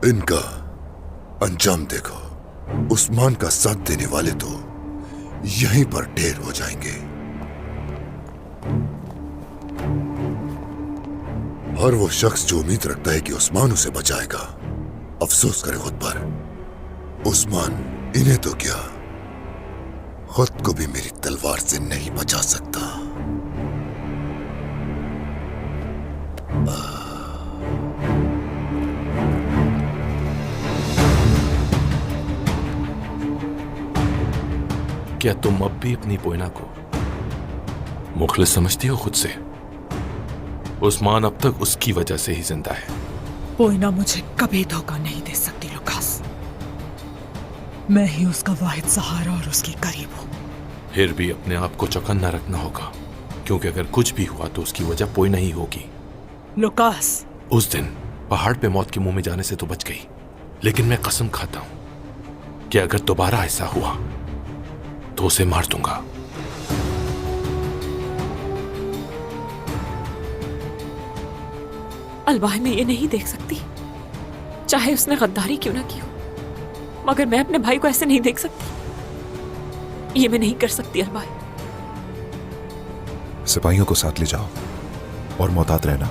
इनका अंजाम देखो। उस्मान का साथ देने वाले तो यहीं पर ढेर हो जाएंगे, और वो शख्स जो उम्मीद रखता है कि उस्मान उसे बचाएगा, अफसोस करे खुद पर। उस्मान इन्हें तो क्या, खुद को भी मेरी तलवार से नहीं बचा सकता। क्या तुम अब भी अपनी पोइना को मुखलिस समझती हो खुद से? उस्मान अब तक उसकी वजह से ही जिंदा है। पोइना मुझे कभी धोखा नहीं दे सकती लुकास। मैं ही उसका वाहिद सहारा और उसकी करीब हूं। फिर भी अपने आप को चौकन्ना रखना होगा, क्योंकि अगर कुछ भी हुआ तो उसकी वजह पोइना ही होगी। लुकास, उस दिन पहाड़ पे मौत के मुंह में जाने से तो बच गई, लेकिन मैं कसम खाता हूं कि अगर दोबारा ऐसा हुआ तो उसे मार दूंगा। अलवाह मैं ये नहीं देख सकती, चाहे उसने गद्दारी क्यों ना की हो, मगर मैं अपने भाई को ऐसे नहीं देख सकती। ये मैं नहीं कर सकती अलवाह। सिपाहियों को साथ ले जाओ और मोहतात रहना।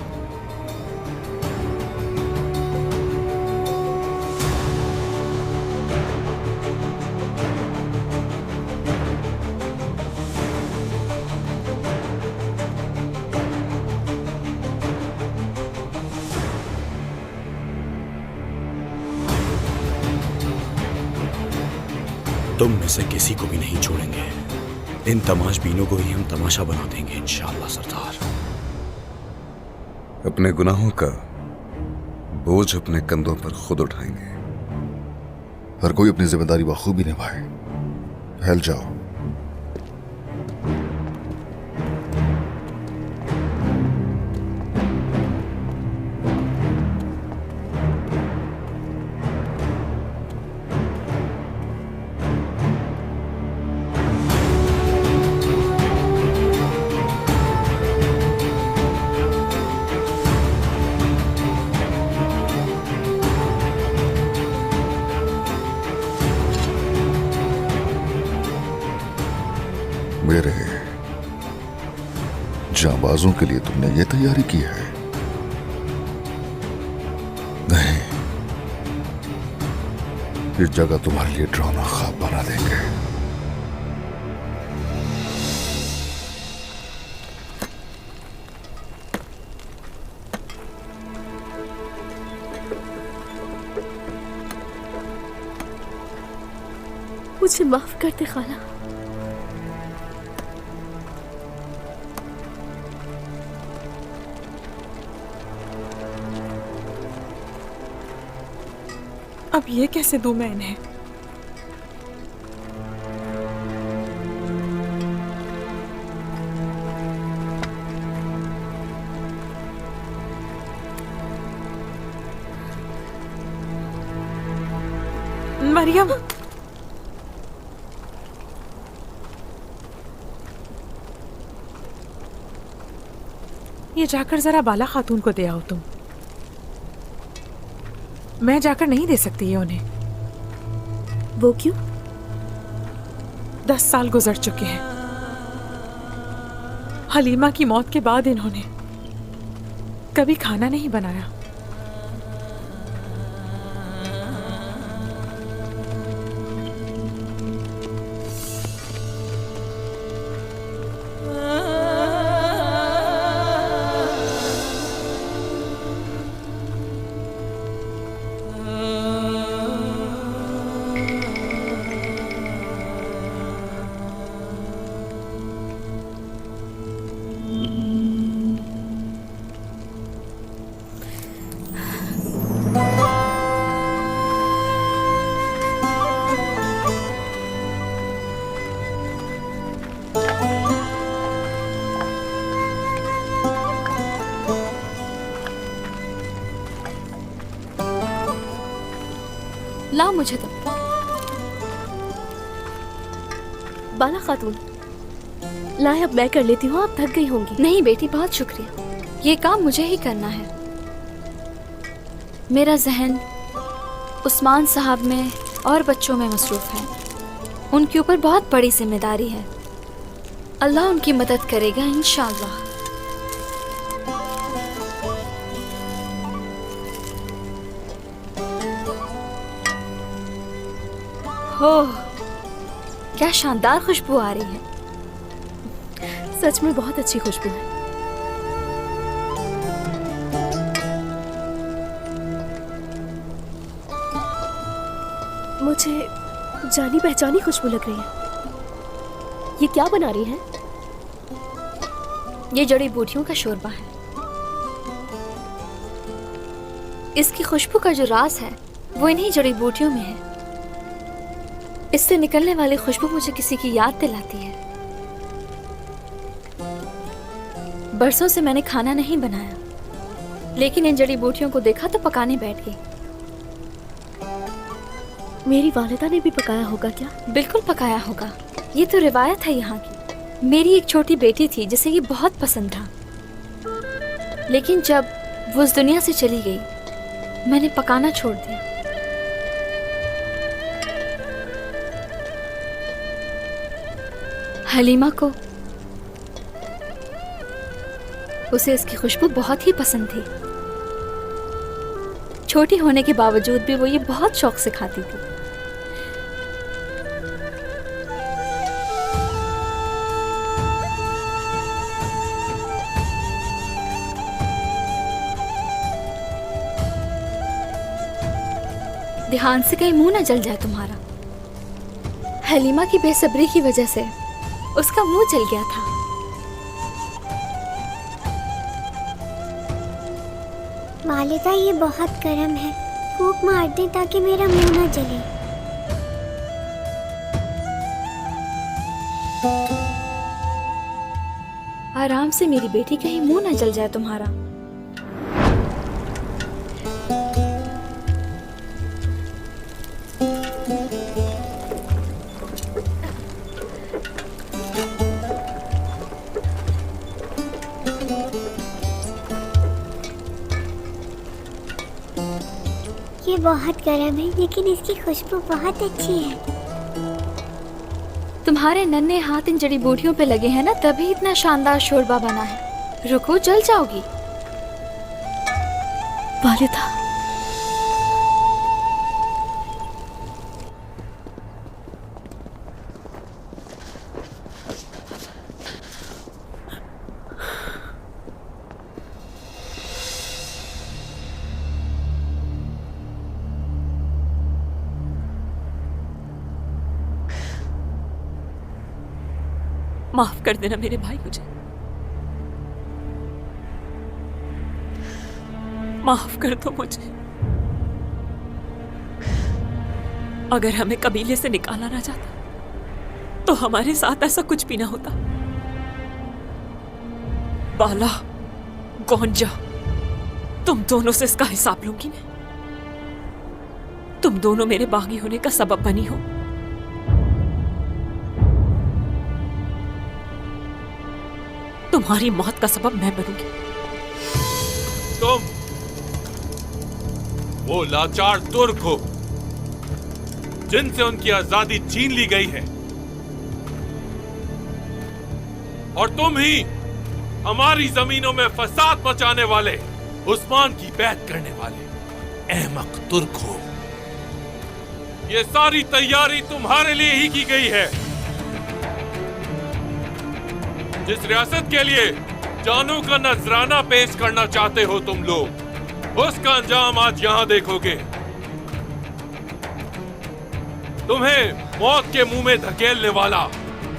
तुम में से किसी को भी नहीं छोड़ेंगे। इन तमाशबीनों को ही हम तमाशा बना देंगे इंशाअल्लाह सरदार। अपने गुनाहों का बोझ अपने कंधों पर खुद उठाएंगे। हर कोई अपनी जिम्मेदारी बखूबी निभाए। फैल जाओ। मेरे जांबाजों के लिए तुमने ये तैयारी की है? नहीं, इस जगह तुम्हारे लिए ड्रामा ख्वाब बना देंगे। मुझे माफ कर दे खाला। अब ये कैसे दूं मैं इन्हें? मरियम, ये जाकर जरा बाला खातून को दे आओ तुम। मैं जाकर नहीं दे सकती ये उन्हें। वो क्यों? 10 साल गुजर चुके हैं। हलीमा की मौत के बाद इन्होंने कभी खाना नहीं बनाया। लाओ मुझे तो। बाला खातून, लाए अब मैं कर लेती हूँ, आप थक गई होंगी। नहीं बेटी, बहुत शुक्रिया। ये काम मुझे ही करना है। मेरा जहन उस्मान साहब में और बच्चों में मसरूफ हैं। उनके ऊपर बहुत बड़ी जिम्मेदारी है। अल्लाह उनकी मदद करेगा इंशाअल्लाह। हो, क्या शानदार खुशबू आ रही है। सच में बहुत अच्छी खुशबू है। मुझे जानी पहचानी खुशबू लग रही है। ये क्या बना रही है? ये जड़ी बूटियों का शोरबा है। इसकी खुशबू का जो राज है वो इन्हीं जड़ी बूटियों में है। इससे निकलने वाली खुशबू मुझे किसी की याद दिलाती है। बरसों से मैंने खाना नहीं बनाया, लेकिन इन जड़ी बूटियों को देखा तो पकाने बैठ गई। मेरी वालिदा ने भी पकाया होगा क्या? बिल्कुल पकाया होगा। ये तो रिवायत है यहाँ की। मेरी एक छोटी बेटी थी जिसे ये बहुत पसंद था, लेकिन जब वो इस दुनिया से चली गई मैंने पकाना छोड़ दिया। हलीमा को उसे इसकी खुशबू बहुत ही पसंद थी। छोटी होने के बावजूद भी वो ये बहुत शौक से खाती थी। ध्यान से कहीं मुंह न जल जाए तुम्हारा। हलीमा की बेसब्री की वजह से उसका मुंह जल गया था। वालिदा, ये बहुत गर्म है, फूंक मार दे ताकि मेरा मुंह ना जले। आराम से मेरी बेटी, कहीं मुंह ना जल जाए तुम्हारा। ये बहुत गर्म है, लेकिन इसकी खुशबू बहुत अच्छी है। तुम्हारे नन्हे हाथ इन जड़ी बूटियों पे लगे हैं ना, तभी इतना शानदार शोरबा बना है। रुको, जल जाओगी। वालिदा, माफ कर देना मेरे भाई, मुझे माफ कर दो मुझे। अगर हमें कबीले से निकाला ना जाता तो हमारे साथ ऐसा कुछ भी ना होता। बाला, गौंजा, तुम दोनों से इसका हिसाब लूंगी मैं। तुम दोनों मेरे बागी होने का सबब बनी हो। तुम्हारी मौत का सबब मैं बनूंगी। तुम वो लाचार तुर्क हो जिनसे उनकी आजादी छीन ली गई है, और तुम ही हमारी जमीनों में फसाद मचाने वाले, उस्मान की बैत करने वाले अहमक तुर्क हो। ये सारी तैयारी तुम्हारे लिए ही की गई है। जिस रियासत के लिए जानों का नजराना पेश करना चाहते हो तुम लोग, उसका अंजाम आज यहां देखोगे। तुम्हें मौत के मुंह में धकेलने वाला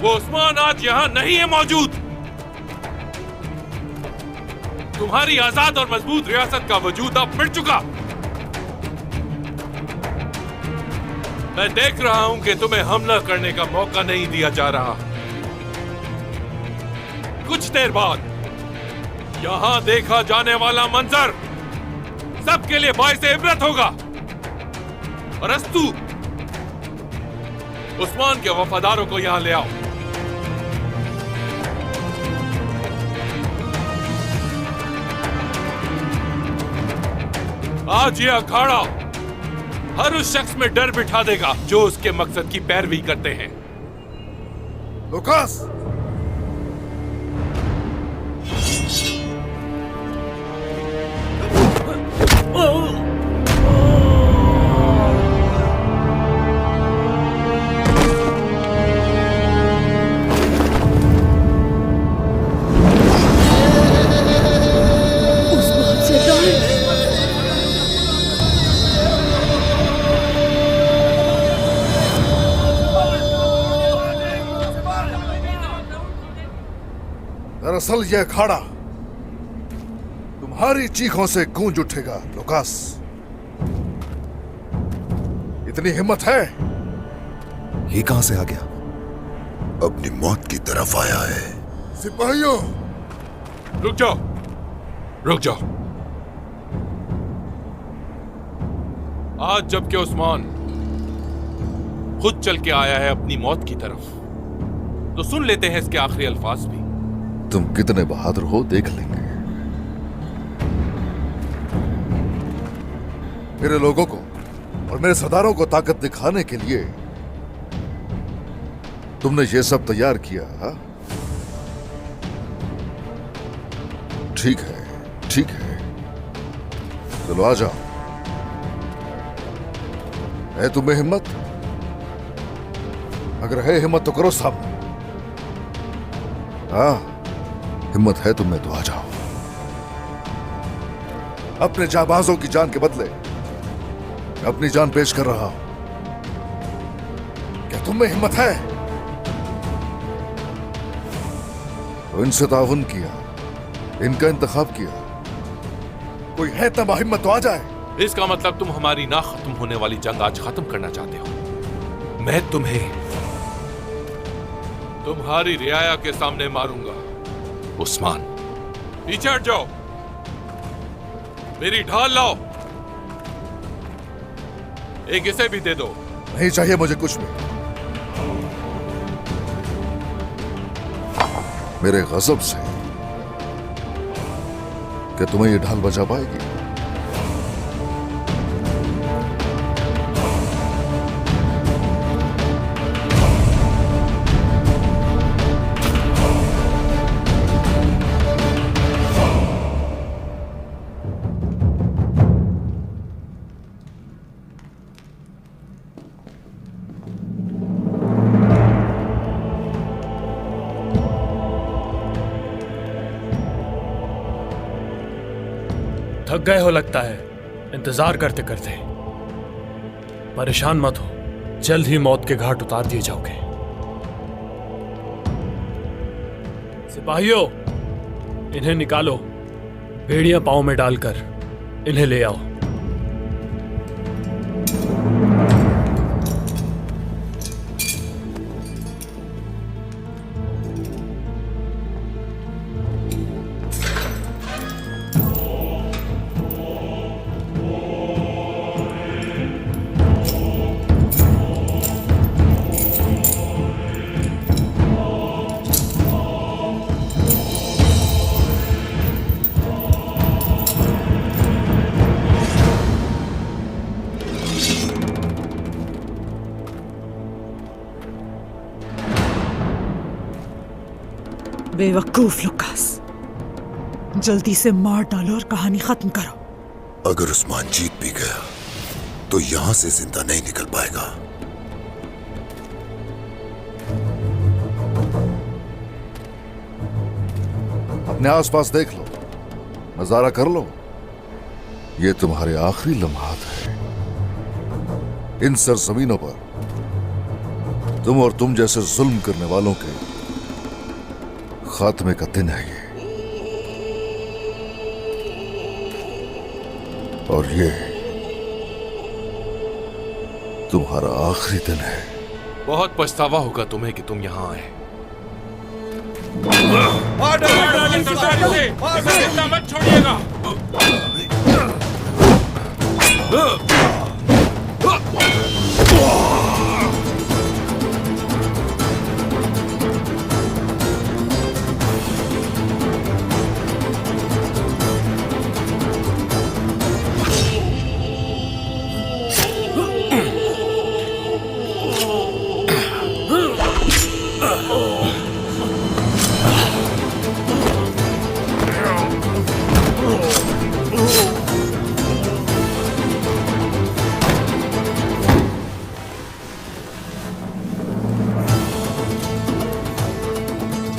वो उस्मान आज यहां नहीं है मौजूद। तुम्हारी आजाद और मजबूत रियासत का वजूद अब मिट चुका। मैं देख रहा हूं कि तुम्हें हमला करने का मौका नहीं दिया जा रहा। कुछ देर बाद यहां देखा जाने वाला मंजर सबके लिए बाइस इबरत होगा। और अस्तु, उस्मान के वफादारों को यहां ले आओ। आज यह अखाड़ा हर उस शख्स में डर बिठा देगा जो उसके मकसद की पैरवी करते हैं। लुकास, दरअसल यह अखाड़ा तुम्हारी चीखों से गूंज उठेगा। लुकास, इतनी हिम्मत है? ये कहां से आ गया? अपनी मौत की तरफ आया है। सिपाहियों, रुक जाओ, रुक जाओ। आज जबकि उस्मान खुद चल के आया है अपनी मौत की तरफ, तो सुन लेते हैं इसके आखिरी अल्फाज भी। तुम कितने बहादुर हो देख लेंगे। मेरे लोगों को और मेरे सरदारों को ताकत दिखाने के लिए तुमने ये सब तैयार किया, हा? ठीक है, ठीक है, चलो आ जाओ। है तुम्हें हिम्मत? अगर है हिम्मत तो करो सामने। हाँ, हिम्मत है तुम्हें तो आ जाओ। अपने जाबाजों की जान के बदले मैं अपनी जान पेश कर रहा हूं। क्या तुम में हिम्मत है? तो इनसे ताउन किया, इनका इंतखाब किया। कोई है तब हिम्मत तो आ जाए। इसका मतलब तुम हमारी ना खत्म होने वाली जंग आज खत्म करना चाहते हो। मैं तुम्हें तुम्हारी रियाया के सामने मारूंगा। उस्मान, पीछे हट जाओ, मेरी ढाल लाओ। एक इसे भी दे दो। नहीं चाहिए मुझे कुछ भी। मेरे गजब से क्या तुम्हें ये ढाल बचा पाएगी? थक गए हो लगता है इंतजार करते करते। परेशान मत हो, जल्द ही मौत के घाट उतार दिए जाओगे। सिपाहियों, इन्हें निकालो, बेड़ियां पांव में डालकर इन्हें ले आओ। बेवकूफ लुकास, जल्दी से मार डालो और कहानी खत्म करो। अगर उस्मान जीत भी गया तो यहां से जिंदा नहीं निकल पाएगा। अपने आसपास देख लो, नजारा कर लो। ये तुम्हारे आखिरी लम्हात है। इन सरजमीनों पर तुम और तुम जैसे जुल्म करने वालों के खात्मे का दिन है ये। और ये तुम्हारा आखिरी दिन है। बहुत पछतावा होगा तुम्हें कि तुम यहां आए। मत छोड़िएगा।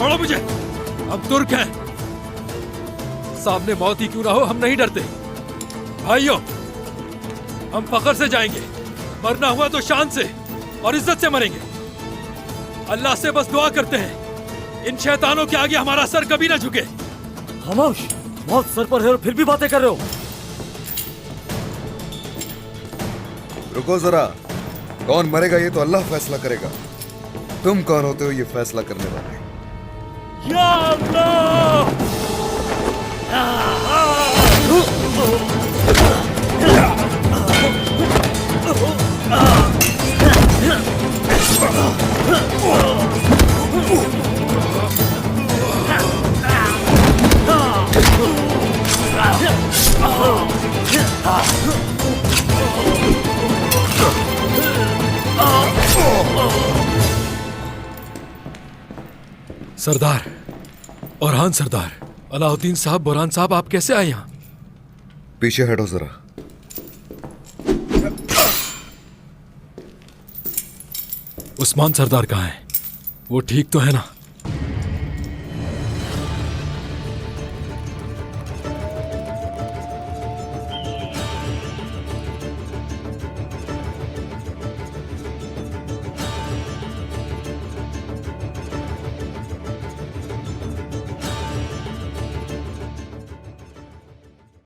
छोड़ो मुझे, हम तुर्क हैं। सामने मौत ही क्यों ना हो, हम नहीं डरते। भाइयों, हम फख्र से जाएंगे, मरना हुआ तो शान से और इज्जत से मरेंगे। अल्लाह से बस दुआ करते हैं इन शैतानों के आगे हमारा सर कभी ना झुके। खामोश, मौत सर पर है और फिर भी बातें कर रहे हो। रुको जरा, कौन मरेगा ये तो अल्लाह फैसला करेगा। तुम कौन होते हो ये फैसला करने वाले? या अल्लाह! सरदार, औरहान सरदार, अलाउद्दीन साहब, बुरहान साहब, आप कैसे आए यहाँ? पीछे हटो जरा। उस्मान सरदार कहाँ है? वो ठीक तो है ना?